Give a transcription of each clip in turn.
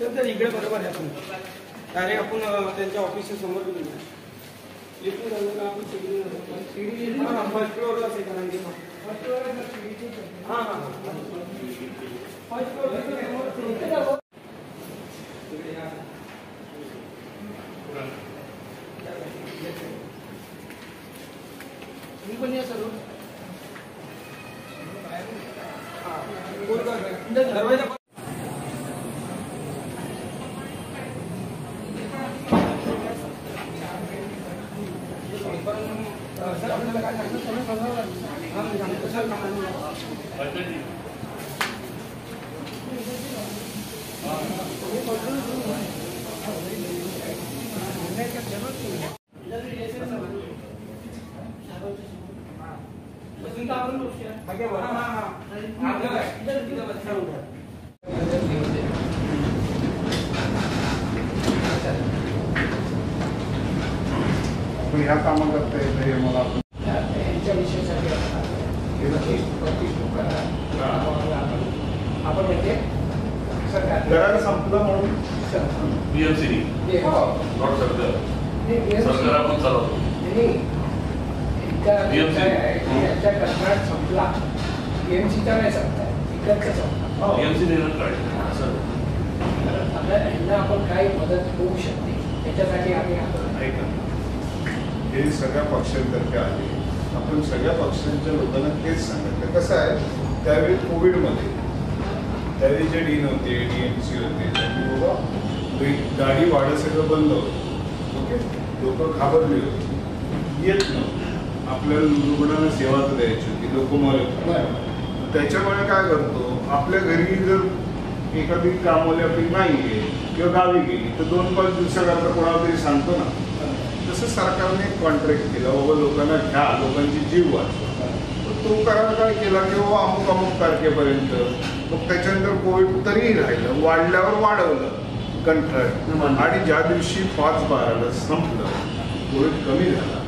तर इकडे बरोबर आहे आपण डायरेक्ट आपण त्यांच्या ऑफिसच्या समोर फर्स्ट फ्लोअरला दरवाजा सर आपल्याला काय सांगतो सगळं बघावं लागेल सर ह्या कामं करता येते मला यांच्या विषयासाठी आपण म्हणजे करायला संपलं म्हणून बीएमसी सरकार आपण चालवतो यांच्या कंत्राट संपला बीएमसीचा नाही संपला इकडचा संपला बीएमसी निर्णय काढला यांना आपण काही मदत होऊ शकते त्याच्यासाठी आम्ही ऐका हे सगळ्या पक्षांतर्फे आले आपण सगळ्या पक्षांच्या लोकांना तेच सांगितलं कसं आहे त्यावेळी कोविडमध्ये त्यावेळी जे डीन होते डीएमसी होते त्यांनी बाबा गाडी वाढत सगळं बंद होतं ओके लोक घाबरले होते येत नव्हतं आपल्याला रुग्णांना सेवा तर द्यायची होती लोक मरत त्याच्यामुळे काय करतो आपल्या घरी जर एखादी कामवाली आपली नाही आहे किंवा गावी गेली तर 2-5 दिवसाकरता कोणाला तरी सांगतो ना तसं सरकारने एक कॉन्ट्रॅक्ट केला बाबा लोकांना घ्या लोकांची जीव वाचवा तो करार काय केला की बाबा अमुक तारखेपर्यंत मग त्याच्यानंतर कोविड तरीही राहिलं वाढल्यावर वाढवलं कंत्राट आणि ज्या दिवशी 5/12ला संपलं कोविड कमी झाला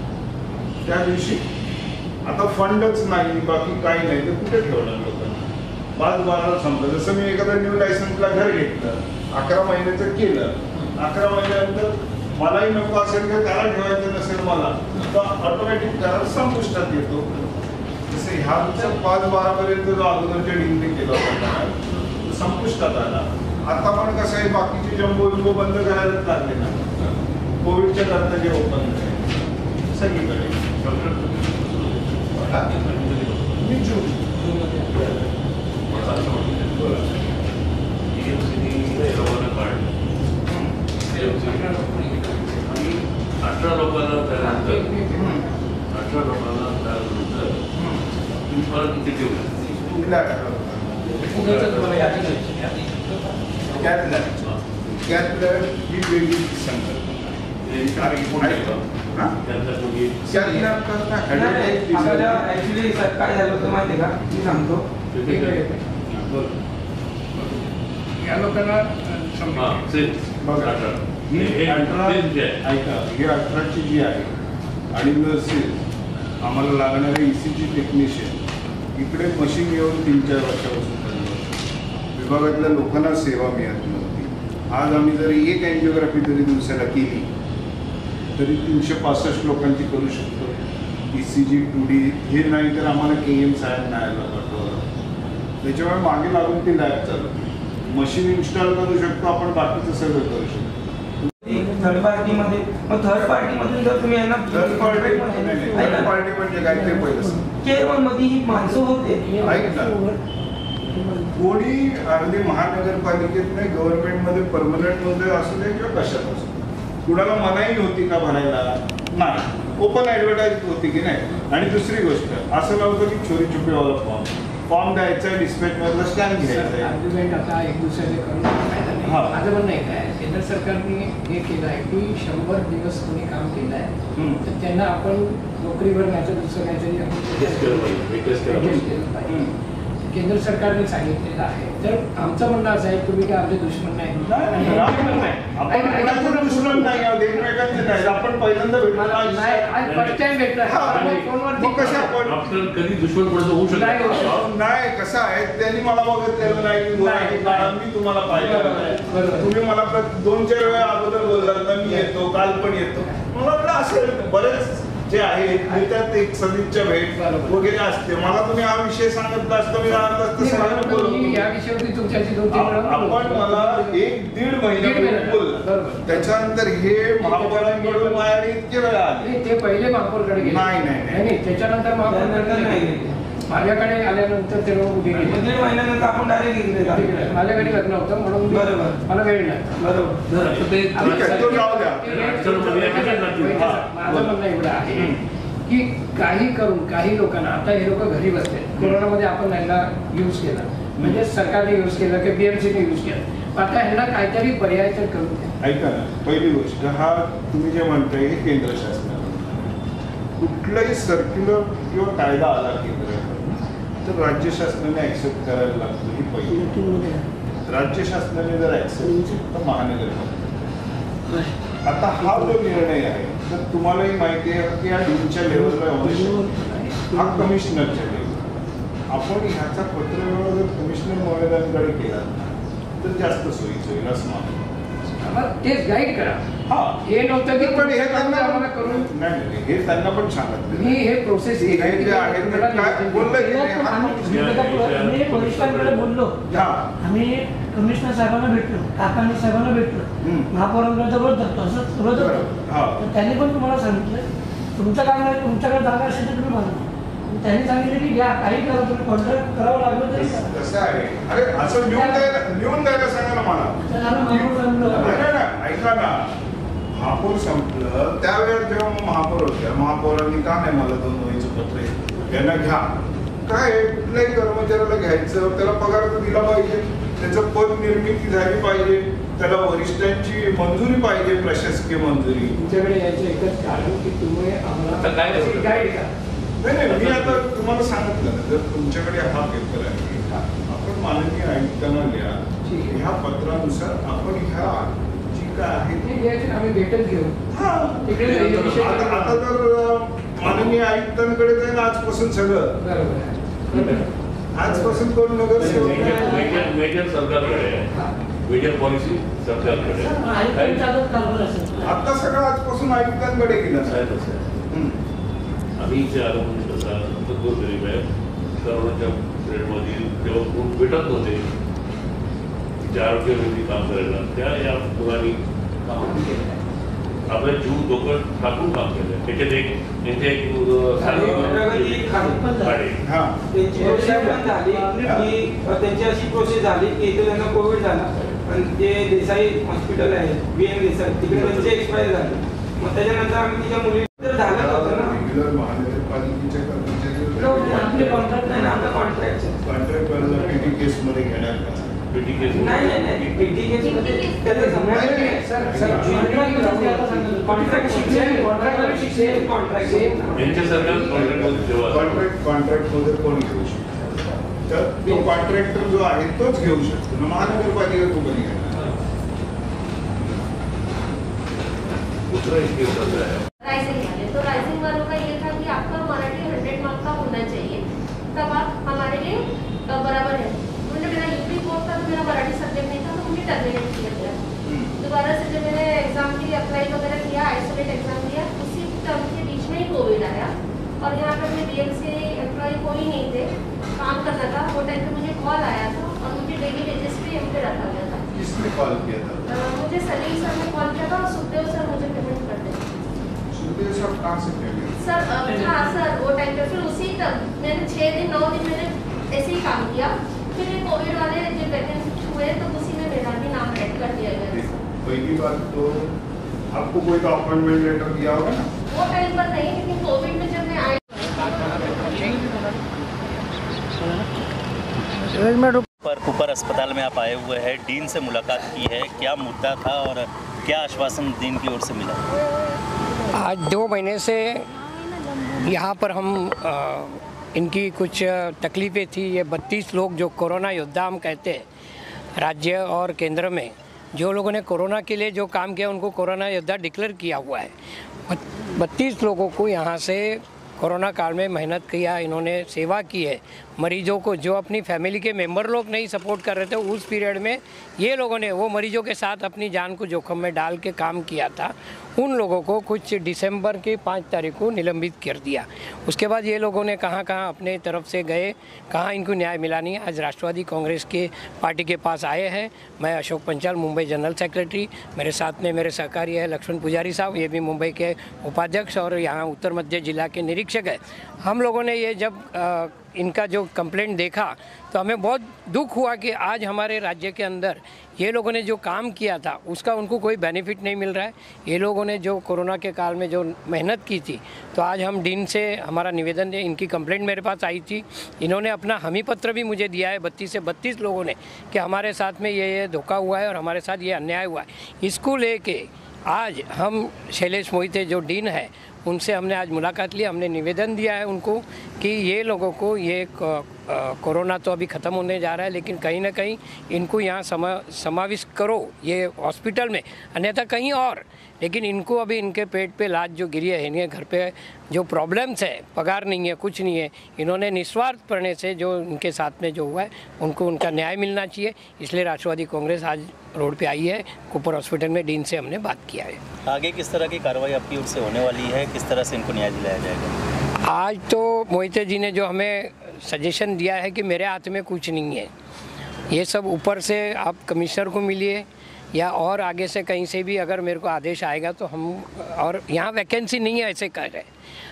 त्या दिवशी आता फंडच नाही बाकी काही नाही तर कुठे ठेवणार लोकांना 5/12ला संपलं जसं मी एखाद्या न्यू लायसन्सला घर घेतलं 11 महिन्याचं केलं 11 महिन्यानंतर मलाही नको असेल किंवा त्याला ठेवायचं नसेल मला तर ऑटोमॅटिक करार संपुष्टात येतो जसं ह्या दिवसात 5/12पर्यंत जो अगोदरच्या डीलने केला होता संपुष्टात आला आता पण कसं आहे बाकीचे जम्बो विम्बो बंद करायलाच लागले ना कोविडच्या करता जे ओपन सगळीकडे मी जून 18 लोकांना त्यानंतर परत किती ठेवलं ही वेगळी ऍक्च्युली काय झालं होतं माहिती का मी सांगतो या लोकांना ही 18ची जी आहे आणि नर्सेस आम्हाला लागणारे ECG टेक्निशियन इकडे मशीन येऊन 3-4 वर्षापासून विभागातल्या लोकांना सेवा मिळत नव्हती आज आम्ही जरी एक एन्जिओग्राफी जरी दिवसाला केली तरी 365 लोकांची करू शकतो ECG 2D हे नाही तर आम्हाला KM साहेब न्यायला पाठवलं त्याच्यामुळे मागे लागून ती लॅब चालवते मशीन इन्स्टॉल करू शकतो आपण बाकीचं सगळं करू शकतो थर्ड पार्टीमध्ये मग थर्ड पार्टीमधून जर तुम्ही यांना थर्ड पार्टी म्हणजे काय ते पहिलं केवळ मध्ये ही माणसं होते कोणी अगदी महानगरपालिकेत नाही गव्हर्नमेंटमध्ये परमनंटमध्ये असू दे किंवा कशात असू दे कुणाला मनाई होती का भरायला नाही ओपन ॲडव्हर्टाईज होती की नाही आणि दुसरी गोष्ट असं नव्हतं की चोरी छुपीवाला फॉर्म द्यायचा डिस्पॅचमधला स्कॅन घ्यायचा आर्ग्युमेंट आता एक दुसऱ्याचे करून माझं म्हणणं आहे काय केंद्र सरकारने हे केलं आहे की 100 दिवस कोणी काम केलं आहे तर त्यांना आपण नोकरीवर न्यायचं दुसरं काहीतरी केलं पाहिजे केंद्र सरकारने सांगितलेलं आहे. तर आमचं म्हणणं असं आहे तुम्ही काय आमचे दुश्मन नाही. आपण कोणाचं दुश्मन नाही आहोत, एकमेकांचे नाही. आपण पहिल्यांदा आज फर्स्ट टाइम भेटला मग कशा आपण डॉक्टर कधी दुश्मन कोणाचं होऊ नाही होऊ शकत शकत. नाही कसं आहे त्यांनी मला बघितलेलं नाही की नाही. मी तुम्हाला पाहिलं बरोबर. तुम्ही मला 2-4 वेळा अगोदर बोललात ना मी येतो काल पण येतो. मला वाटलं असेल बरेच जे आहे त्यात एक सदिच्छा भेट वगैरे असते. मला तुम्ही हा विषय सांगितला असता मी राहत असतं सगळ्यांना बोलतो. या विषयावरती तुमच्याशी 2-3 वेळा आपण मला 1-1.5 महिन्यापूर्वी बोलला. त्याच्यानंतर हे महापौरांकडून माझ्याकडे इतके वेळा आले. नाही, ते पहिले महापौरकडे गेले. नाही त्याच्यानंतर महापौरकडे नाही. माझ्याकडे आल्यानंतर ते लोक उभे गेले. 1.5 महिन्यानंतर आपण डायरेक्ट गेले. माझ्याकडे लग्न होतं म्हणून बरोबर. मला वेळ नाही. बरोबर. ठीक आहे, तो जाऊ द्या. माझं म्हणणं एवढं आहे की काही करून काही लोकांना आता हे लोक घरी बसले. कोरोनामध्ये आपण यांना यूज केला म्हणजे सरकारने यूज केलं की BMCने यूज केलं. आता ह्यांना काहीतरी पर्याय तर करून द्या. ऐका ना, पहिली गोष्ट हा तुम्ही जे म्हणताय हे केंद्र शासनाने कुठलाही सर्क्युलर किंवा कायदा आला केंद्राकडून तर राज्य शासनाने ऍक्सेप्ट करायला लागतो. ही पहिली. राज्य शासनाने जर ऍक्सेप्ट तर महानगरपालिका. आता हा जो निर्णय आहे तर तुम्हालाही माहिती आहे की या डीनच्या लेवलला आवश्यक हा कमिशनरच्या लेवल. आपण ह्याचा पत्रव्यवहार जर कमिशनर महोदयांकडे केला तर जास्त सोयीचं होईल असं मला तेच गाईड करा. हा हे नव्हतं की पण हे त्यांना आम्हाला करून नाही हे त्यांना पण सांगितलं. मी हे प्रोसेस हे जे आहे ते काय बोललं हे आम्ही वरिष्ठांकडे बोललो. आम्ही कमिशनर साहेबांना भेटलो, काकांनी साहेबांना भेटलो, महापौरांकडे जवळ जातो असं रोज तर त्यांनी पण तुम्हाला सांगितलं तुमचं काम आहे, तुमच्याकडे जागा असेल तर तुम्ही बांधा. त्यांनी सांगितलं की घ्या काही करा तुम्ही कॉन्ट्रॅक्ट करावं लागलं तरी कसं आहे. अरे असं लिहून द्यायला सांगा ना मला. ऐका ना, महापौर संपलं त्यावेळेस जेव्हा महापौर होत्या महापौरांनी का नाही मला 2 वहीचं पत्र यांना घ्या. काय कुठल्याही कर्मचाऱ्याला घ्यायचं त्याला पगार तर दिला पाहिजे, त्याचं पद निर्मिती झाली पाहिजे, त्याला वरिष्ठांची मंजुरी पाहिजे, प्रशासकीय मंजुरी. तुमच्याकडे यायचं एकच कारण की तुम्ही आम्हाला गाईड करा. नाही मी आता तुम्हाला सांगितलं ना जर तुमच्याकडे हा पेपर आहे आपण माननीय आयुक्तांना लिहा ह्या पत्रानुसार आपण ह्या जी काय आहे आम्ही भेटत घेऊ. आता तर माननीय आयुक्तांकडे जाईल आजपासून सगळं. बरोबर. आजपासून कोण नगरसेवक मेजर सरकारकडे मेजर पॉलिसी सरकारकडे आता सगळं आजपासून आयुक्तांकडे गेलं. आम्ही इथे आलो म्हणजे कसा गोरगरीब आहे. करोनाच्या पिरियडमध्ये तेव्हा खूप भेटत नव्हते जे आरोग्यविधी काम करायला त्या या मुलांनी आपल्या जीव डोकं टाकून काम केलं. त्याच्यात एक त्यांच्या त्यांची अशी प्रोसेस झाली की इथे त्यांना कोविड झाला आणि जे देसाई हॉस्पिटल आहे BM देसाई तिकडे त्यांचे एक्सपायर झाले. मग त्याच्यानंतर आम्ही तिच्या मुली झालं होतं ना महानगरपालिकेच्या आपले कॉन्ट्रॅक्ट नाही ना आपला कॉन्ट्रॅक्ट पेटी केस मध्ये घेण्यात नाही पेटी केस मध्ये त्याचं समजायचं नाही सर कॉन्ट्रॅक्ट मध्ये कोण घेऊ शकतो तर तो कॉन्ट्रॅक्टर जो आहे तोच घेऊ शकतो ना. महानगरपालिका तो कधी घेणार. राइजिंग वाले तो राइजिंग वालों का ये था कि आपका मराठी 100 मार्क का होना चाहिए तब आप हमारे लिए बराबर है. मुझे मेरा यूपी बोर्ड का तो मेरा मराठी सब्जेक्ट नहीं था तो मुझे टर्मिनेट किया गया. दोबारा से जब मैंने एग्जाम के लिए अप्लाई वगैरह किया आइसोलेट एग्जाम दिया उसी टर्म के बीच में ही कोविड आया और यहाँ पर मेरे BMC एम्प्लॉय कोई नहीं थे काम करना था. वो टाइम पे मुझे कॉल आया था और मुझे डेली बेसिस पे यहाँ पे रखा गया था. किसने कॉल किया था? मुझे सलीम सर ने कॉल किया था और सुखदेव सर मुझे पेमेंट कर देते. सुखदेव सर कहाँ से पेमेंट? सर हाँ सर वो टाइम पे फिर उसी तक मैंने 6 दिन 9 दिन मैंने ऐसे ही काम किया. फिर ये कोविड वाले जो वैकेंसी हुए तो उसी में मेरा भी नाम ऐड कर दिया गया. पहली बात तो आपको कोई तो अपॉइंटमेंट लेटर दिया होगा ना? वो टाइम पर नहीं लेकिन कोविड में जब मैं आई पर कुपर अस्पताल में आप आए हुए हैं, डीन से मुलाकात की है, क्या मुद्दा था और क्या आश्वासन डीन की ओर से मिला? आज 2 महीने से यहाँ पर हम इनकी कुछ तकलीफ़ें थी। ये 32 लोग जो कोरोना योद्धा हम कहते हैं, राज्य और केंद्र में जो लोगों ने कोरोना के लिए जो काम किया उनको कोरोना योद्धा डिक्लेयर किया हुआ है। 32 लोगों को यहाँ से कोरोना काल में मेहनत किया, इन्होंने सेवा की है। मरीजों को जो अपनी फैमिली के मेंबर लोग नहीं सपोर्ट कर रहे थे उस पीरियड में ये लोगों ने वो मरीजों के साथ अपनी जान को जोखिम में डाल के काम किया था। उन लोगों को कुछ दिसंबर की 5 तारीख को निलंबित कर दिया। उसके बाद ये लोगों ने कहाँ कहाँ अपने तरफ से गए, कहाँ इनको न्याय मिला नहीं। आज राष्ट्रवादी कांग्रेस के पार्टी के पास आए हैं। मैं अशोक पंचाल, मुंबई जनरल सेक्रेटरी, मेरे साथ में मेरे सहकारी है लक्ष्मण पुजारी साहब, ये भी मुंबई के उपाध्यक्ष और यहाँ उत्तर मध्य जिला के निरीक्षक है। हम लोगों ने ये जब इनका जो कंप्लेंट देखा तो हमें बहुत दुख हुआ कि आज हमारे राज्य के अंदर ये लोगों ने जो काम किया था उसका उनको कोई बेनिफिट नहीं मिल रहा है। ये लोगों ने जो कोरोना के काल में जो मेहनत की थी, तो आज हम डीन से हमारा निवेदन है, इनकी कंप्लेंट मेरे पास आई थी, इन्होंने अपना हामी पत्र भी मुझे दिया है 32 से 32 लोगों ने कि हमारे साथ में ये धोखा हुआ है और हमारे साथ ये अन्याय हुआ है। इसको लेके आज हम शैलेश मोहिते जो डीन है उनसे हमने आज मुलाकात ली। हमने निवेदन दिया है उनको कि ये लोगों को ये कोरोना तो अभी ख़त्म होने जा रहा है, लेकिन कहीं ना कहीं इनको यहाँ समाविष्ट करो ये हॉस्पिटल में, अन्यथा कहीं और। लेकिन इनको अभी इनके पेट पे लात जो गिरी है, इनके घर पे जो प्रॉब्लम्स है, पगार नहीं है, कुछ नहीं है, इन्होंने निस्वार्थ पढ़ने से जो इनके साथ में जो हुआ है उनको उनका न्याय मिलना चाहिए। इसलिए राष्ट्रवादी कांग्रेस आज रोड पे आई है। कूपर हॉस्पिटल में डीन से हमने बात किया है। आगे किस तरह की कार्रवाई आपकी ओर से होने वाली है, किस तरह से इनको न्याय दिलाया जाएगा? आज तो मोहिते जी ने जो हमें सजेशन दिया है कि मेरे हाथ में कुछ नहीं है, ये सब ऊपर से आप कमिश्नर को मिलिए या और आगे से कहीं से भी अगर मेरे को आदेश आएगा तो हम, और यहाँ वैकेंसी नहीं है ऐसे कह रहे हैं।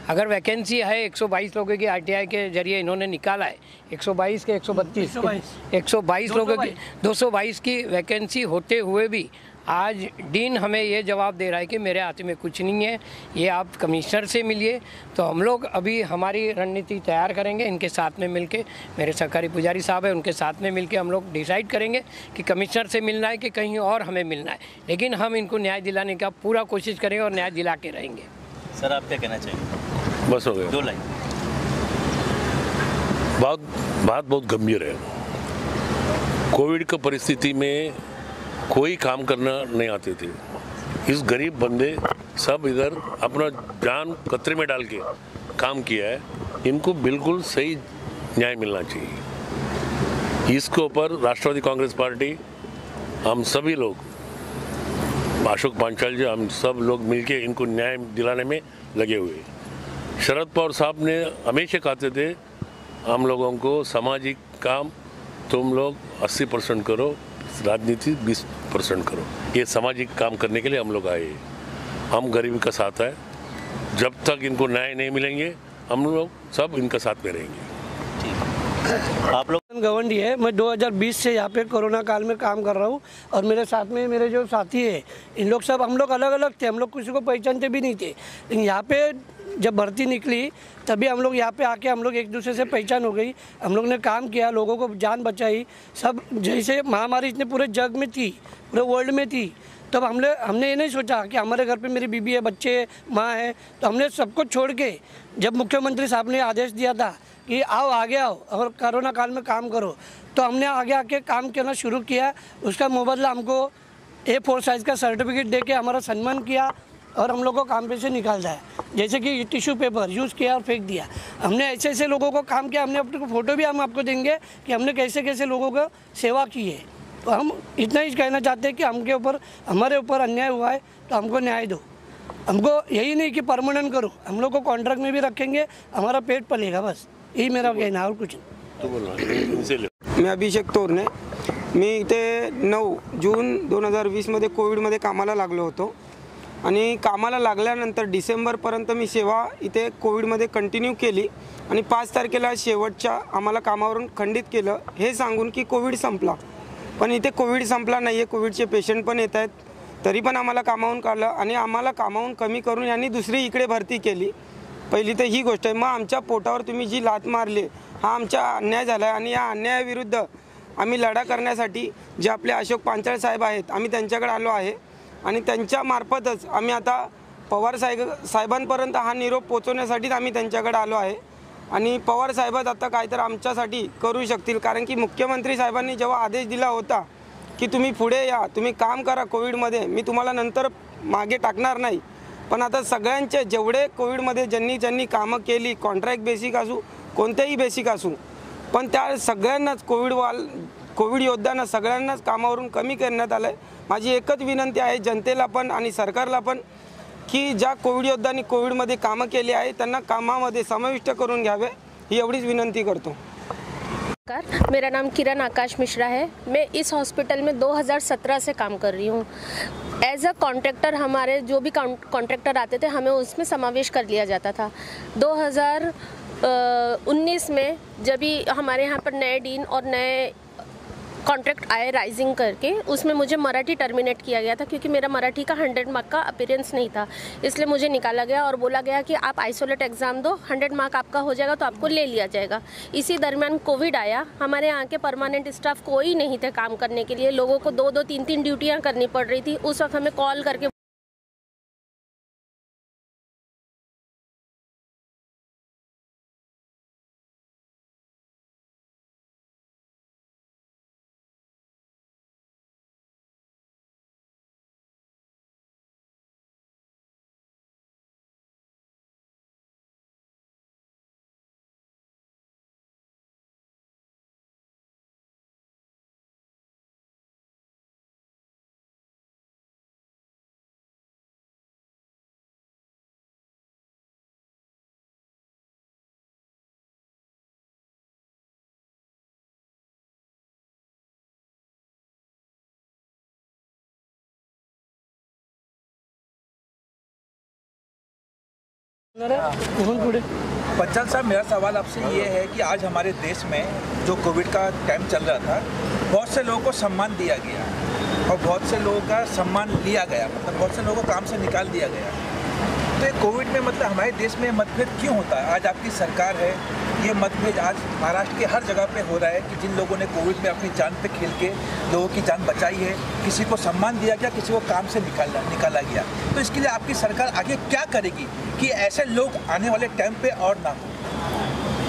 अगर वैकेंसी है 122 लोगों की आरटीआई के जरिए इन्होंने निकाला है, 122 के 122 लोगों की 222 की वैकेंसी होते हुए भी आज डीन हमें ये जवाब दे रहा है कि मेरे हाथ में कुछ नहीं है, ये आप कमिश्नर से मिलिए। तो हम लोग अभी हमारी रणनीति तैयार करेंगे, इनके साथ में मिलके, मेरे सहकारी पुजारी साहब है उनके साथ में मिलके हम लोग डिसाइड करेंगे कि कमिश्नर से मिलना है कि कहीं और हमें मिलना है, लेकिन हम इनको न्याय दिलाने का पूरा कोशिश करेंगे और न्याय दिला के रहेंगे। सर आप क्या कहना चाहिए? बस हो गया। 2 लाइन। बात बहुत गंभीर है। कोविड की परिस्थिति में कोई काम करना नहीं आते थे। इस गरीब बंदे सब इधर अपना जान खतरे में डाल के काम किया है, इनको बिल्कुल सही न्याय मिलना चाहिए। इसके ऊपर राष्ट्रवादी कांग्रेस पार्टी, हम सभी लोग, अशोक पंचाल जी, हम सब लोग मिलके इनको न्याय दिलाने में लगे हुए। शरद पवार साहब ने हमेशा कहते थे हम लोगों को सामाजिक काम तुम लोग 80% करो, राजनीति 20% करो। ये सामाजिक काम करने के लिए हम लोग आए। हम गरीबी का साथ है, जब तक इनको न्याय नहीं मिलेंगे हम लोग सब इनका साथ में रहेंगे। आप लोग गवंडी है, मैं 2020 से यहाँ पे कोरोना काल में काम कर रहा हूँ और मेरे साथ में मेरे जो साथी है इन लोग सब, हम लोग अलग अलग थे, हम लोग किसी को पहचानते भी नहीं थे, लेकिन यहाँ पे जब भर्ती निकली तभी हम लोग यहाँ पे आके हम लोग एक दूसरे से पहचान हो गई। हम लोग ने काम किया, लोगों को जान बचाई। सब जैसे महामारी इतने पूरे जग में थी, पूरे वर्ल्ड में थी, तब हमने ये नहीं सोचा कि हमारे घर पे मेरी बीबी है, बच्चे, माँ है, तो हमने सबको छोड़ के जब मुख्यमंत्री साहब ने आदेश दिया था कि आओ आगे आओ और कोरोना काल में काम करो, तो हमने आगे आके काम करना शुरू किया। उसका मुबदला हमको A4 साइज़ का सर्टिफिकेट दे के हमारा सम्मान किया और हम लोग को काम पे से निकाल दिया। जैसे कि टिश्यू पेपर यूज़ किया और फेंक दिया। हमने ऐसे ऐसे लोगों को काम किया, हमने अपने फ़ोटो भी हम आपको देंगे कि हमने कैसे कैसे लोगों को सेवा की है। तो हम इतना ही कहना चाहते हैं कि हमारे ऊपर अन्याय हुआ है तो हमको न्याय दो। हमको यही नहीं कि परमानेंट करो, हम लोग को कॉन्ट्रैक्ट में भी रखेंगे, हमारा पेट पलेगा, बस यही मेरा कहना है और कुछ नहीं। मी अभिषेक तोरणे, मी इथे 9 जून 2020मध्ये कोविडमध्ये कामाला लागलो होतो आणि कामाला लागल्यानंतर डिसेंबरपर्यंत मी सेवा इथे कोविडमध्ये कंटिन्यू केली आणि 5 तारखेला शेवटच्या आम्हाला कामावरून खंडित केलं, हे सांगून की कोविड संपला। पण इथे कोविड संपला नाही आहे, कोविडचे पेशंट पण येत आहेत, तरी पण आम्हाला कामावून काढलं आणि आम्हाला कामावून कमी करून यांनी दुसरी इकडे भरती केली। पहिली तर ही गोष्ट आहे। मग आमच्या पोटावर तुम्ही जी लात मारली हा आमचा अन्याय झाला आहे आणि या अन्यायाविरुद्ध आम्ही लढा करण्यासाठी जे आपले अशोक पंचाल साहेब आहेत आम्ही त्यांच्याकडे आलो आहे आणि त्यांच्या मार्फतच आम्ही आता पवार साहेबांपर्यंत हा निरोप पोहोचवण्यासाठीच आम्ही त्यांच्याकडे आलो आहे आणि पवार साहेबच आता काहीतरी आमच्यासाठी करू शकतील, कारण की मुख्यमंत्री साहेबांनी जेव्हा आदेश दिला होता की तुम्ही पुढे या, तुम्ही काम करा कोविडमध्ये, मी तुम्हाला नंतर मागे टाकणार नाही, पण आता सगळ्यांचे जेवढे कोविडमध्ये ज्यांनी कामं केली, कॉन्ट्रॅक्ट बेसिक असू कोणत्याही बेसिक असू, पण त्या सगळ्यांनाच कोविड योद्ध्यांना सगळ्यांनाच कामावरून कमी करण्यात आलं आहे. माझी एकच विनंती आहे जनतेला पण आणि सरकारला पण की ज्या कोविड योद्ध्यांनी कोविडमध्ये कामं केली आहे त्यांना कामामध्ये समाविष्ट करून घ्यावे, ही एवढीच विनंती करतो. मेरा नाम किरण आकाश मिश्रा है. मैं इस हॉस्पिटल में 2017 से काम कर रही हूँ. एज अ कॉन्ट्रैक्टर हमारे जो भी कॉन्ट्रैक्टर आते थे हमें उसमें समावेश कर लिया जाता था. 2019 में जब भी हमारे यहाँ पर नए डीन और नए कॉन्ट्रैक्ट आए राइजिंग करके, उसमें मुझे मराठी टर्मिनेट किया गया था क्योंकि मेरा मराठी का 100 मार्क का अपीयरेंस नहीं था. इसलिए मुझे निकाला गया और बोला गया कि आप आइसोलेट एग्ज़ाम दो, 100 मार्क आपका हो जाएगा तो आपको ले लिया जाएगा. इसी दरमियान कोविड आया. हमारे यहाँ के परमानेंट स्टाफ कोई नहीं थे काम करने के लिए. लोगों को 2-2, 3-3 ड्यूटियाँ करनी पड़ रही थी. उस वक्त हमें कॉल करके बच्चन साहब, मेरा सवाल आपसे ये है कि आज हमारे देश में जो कोविड का टाइम चल रहा था, बहुत से लोगों को सम्मान दिया गया और बहुत से लोगों का सम्मान लिया गया, मतलब बहुत से लोगों को काम से निकाल दिया गया. तो ये कोविड में मतलब हमारे देश में मतभेद क्यों होता है? आज आपकी सरकार है, ये मतभेद आज महाराष्ट्र के हर जगह पे हो रहा है कि जिन लोगों ने कोविड में अपनी जान पे खेल के लोगों की जान बचाई है, किसी को सम्मान दिया गया, किसी को काम से निकाला गया. तो इसके लिए आपकी सरकार आगे क्या करेगी कि ऐसे लोग आने वाले टाइम पे और ना हो?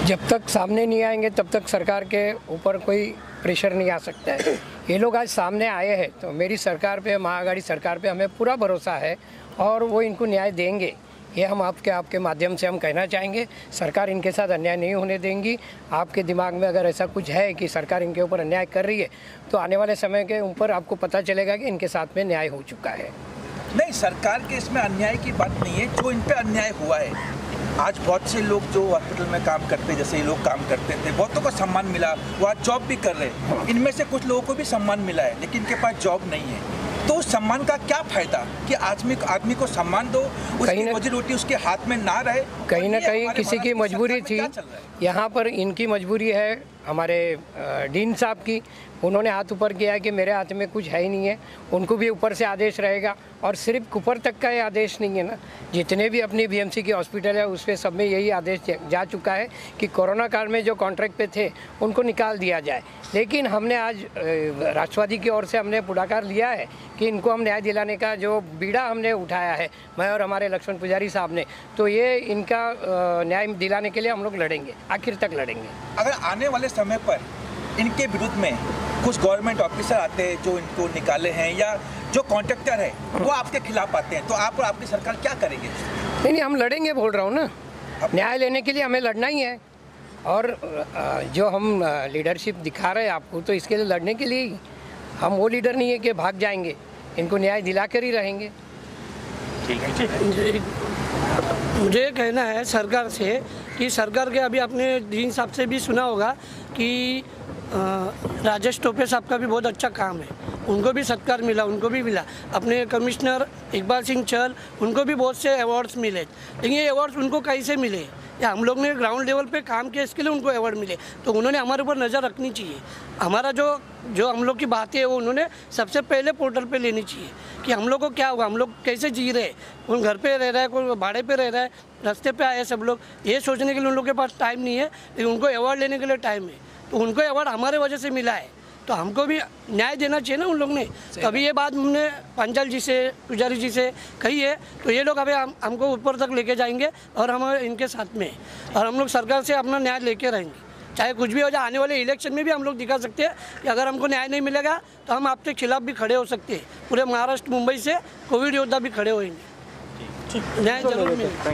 जब तक सामने नहीं आएंगे तब तक सरकार के ऊपर कोई प्रेशर नहीं आ सकता है. ये लोग आज सामने आए हैं तो मेरी सरकार पे, महाआघाड़ी सरकार पे हमें पूरा भरोसा है और वो इनको न्याय देंगे. ये हम आपके माध्यम से हम कहना चाहेंगे. सरकार इनके साथ अन्याय नहीं होने देंगी. आपके दिमाग में अगर ऐसा कुछ है कि सरकार इनके ऊपर अन्याय कर रही है तो आने वाले समय के ऊपर आपको पता चलेगा कि इनके साथ में न्याय हो चुका है. नहीं, सरकार के इसमें अन्याय की बात नहीं है. जो इन पे अन्याय हुआ है, आज बहुत से लोग जो हॉस्पिटल में काम करते हैं, जैसे ये लोग काम करते थे, बहुतों को सम्मान मिला, वो आज जॉब भी कर रहे हैं. इनमें से कुछ लोगों को भी सम्मान मिला है लेकिन इनके पास जॉब नहीं है. तो उस सम्मान का क्या फायदा कि आदमी को सम्मान दो, उसकी रोजी रोटी उसके हाथ में ना रहे. कहीं ना कहीं किसी की मजबूरी थी. यहाँ पर इनकी मजबूरी है, हमारे डीन साहब की. उन्होंने हाथ ऊपर किया है कि मेरे हाथ में कुछ है ही नहीं है. उनको भी ऊपर से आदेश रहेगा और सिर्फ ऊपर तक का ये आदेश नहीं है ना, जितने भी अपनी बीएमसी की हॉस्पिटल है उस पर सब में यही आदेश जा चुका है कि कोरोना काल में जो कॉन्ट्रैक्ट पे थे उनको निकाल दिया जाए. लेकिन हमने आज राष्ट्रवादी की ओर से हमने पुढाकार लिया है कि इनको हम न्याय दिलाने का जो बीड़ा हमने उठाया है, मैं और हमारे लक्ष्मण पुजारी साहब ने, तो ये इनका न्याय दिलाने के लिए हम लोग लड़ेंगे, आखिर तक लड़ेंगे. अगर आने वाले समय पर इनके विरुद्ध में कुछ गवर्नमेंट ऑफिसर आते हैं जो इनको निकाले हैं या जो कॉन्ट्रैक्टर है वो आपके खिलाफ आते हैं, तो आप और आपकी सरकार क्या करेंगे? नहीं, हम लड़ेंगे, बोल रहा हूँ ना. न्याय लेने के लिए हमें लड़ना ही है और जो हम लीडरशिप दिखा रहे हैं आपको, तो इसके लिए लड़ने के लिए ही. हम वो लीडर नहीं है कि भाग जाएंगे, इनको न्याय दिला कर ही रहेंगे. मुझे कहना है सरकार से कि सरकार के अभी आपने डीन साहब से भी सुना होगा कि राजेश टोपे साहब का भी बहुत अच्छा काम है, उनको भी सत्कार मिला, उनको भी मिला. अपने कमिश्नर इकबाल सिंह चहल, उनको भी बहुत से अवार्ड्स मिले. लेकिन ये अवार्ड्स उनको कैसे मिले? या हम लोग ने ग्राउंड लेवल पे काम किया इसके लिए उनको अवार्ड मिले. तो उन्होंने हमारे ऊपर नज़र रखनी चाहिए. हमारा जो हम लोग की बातें है वो उन्होंने सबसे पहले पोर्टल पे लेनी चाहिए कि हम लोग को क्या होगा, हम लोग कैसे जी रहे हैं. कोई घर पे रह रहा है, कोई भाड़े पे रह रहा है, रास्ते पे आए सब लोग. ये सोचने के लिए उन लोगों के पास टाइम नहीं है, लेकिन उनको अवार्ड लेने के लिए टाइम है. तो उनको अवार्ड हमारे वजह से मिला है तो हमको भी न्याय देना चाहिए ना उन लोग ने। तभी ये बात हमने पंचाल जी से, पुजारी जी से कही है, तो ये लोग अभी हमको ऊपर तक लेके जाएंगे और हम इनके साथ में, और हम लोग सरकार से अपना न्याय लेके रहेंगे, चाहे कुछ भी हो जाए। आने वाले इलेक्शन में भी हम लोग दिखा सकते हैं कि अगर हमको न्याय नहीं मिलेगा तो हम आपके खिलाफ भी खड़े हो सकते हैं। पूरे महाराष्ट्र, मुंबई से कोविड योद्धा भी खड़े होंगे, न्याय जरूर मिलेगा।